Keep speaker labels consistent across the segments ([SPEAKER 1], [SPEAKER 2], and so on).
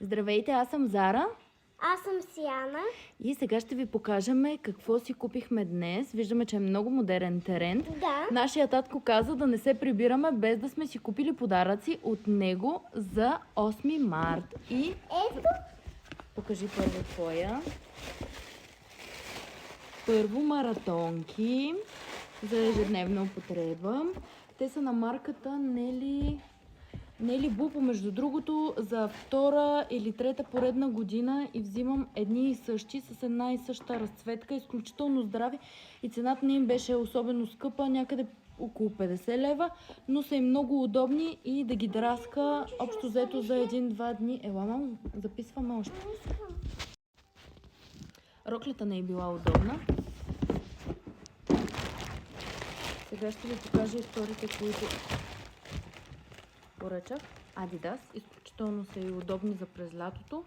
[SPEAKER 1] Здравейте, аз съм Зара.
[SPEAKER 2] Аз съм Сияна.
[SPEAKER 1] И сега ще ви покажем какво си купихме днес. Виждаме, че е много модерен тренд.
[SPEAKER 2] Да.
[SPEAKER 1] Нашия татко каза да не се прибираме без да сме си купили подаръци от него за 8 март. И
[SPEAKER 2] Ето.
[SPEAKER 1] покажи първо твоя. Първо маратонки за ежедневна употреба. Те са на марката Нели Бупо, между другото, за втора или трета поредна година и взимам едни и същи, с една и съща разцветка, изключително здрави и цената не им беше особено скъпа, някъде около 50 лева, но са и много удобни и да ги драска общо взето за 1-2 дни. Ела, мамо, записваме още. Роклята не е била удобна. Сега ще ви покажа историте, които поръчах. Адидас. Изключително са и удобни за през лятото.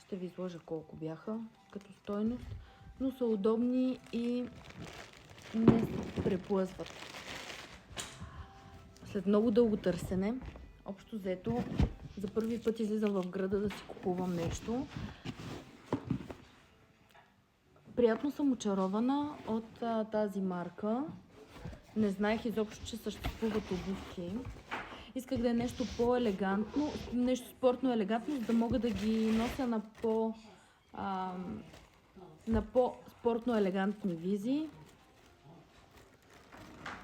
[SPEAKER 1] Ще ви изложа колко бяха като стойност, но са удобни и не се преплъзват. След много дълго търсене, общо взето, за първи път излизам в града да си купувам нещо. Приятно съм очарована от тази марка. Не знаех изобщо, че съществуват обувки. Исках да е нещо по-елегантно, нещо спортно елегантно, за да мога да ги нося на по-спортно елегантни визи.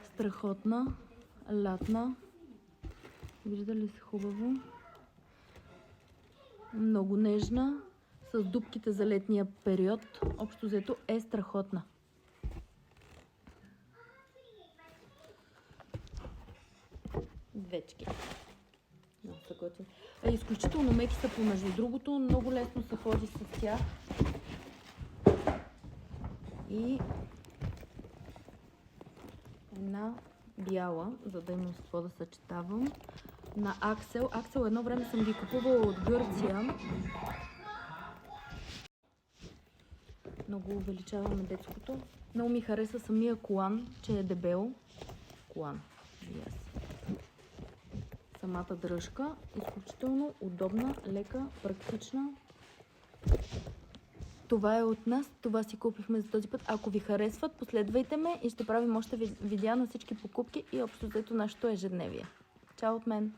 [SPEAKER 1] Страхотна, лятна. Вижда ли се хубаво? Много нежна, с дупките за летния период. Общо взето е страхотна. Двечки. Изключително меки са помежду другото, много лесно се ходи с тях. И една бяла, за да имам с какво да съчетавам, на Аксел. Аксел едно време съм ги купувала от Гърция. Много увеличаваме детското. Много ми хареса самия колан, че е дебел. Колан. Yes. Самата дръжка, изключително удобна, лека, практична. Това е от нас, това си купихме за този път. Ако ви харесват, последвайте ме и ще правим още видеа на всички покупки и общо взето нашето ежедневие. Чао от мен!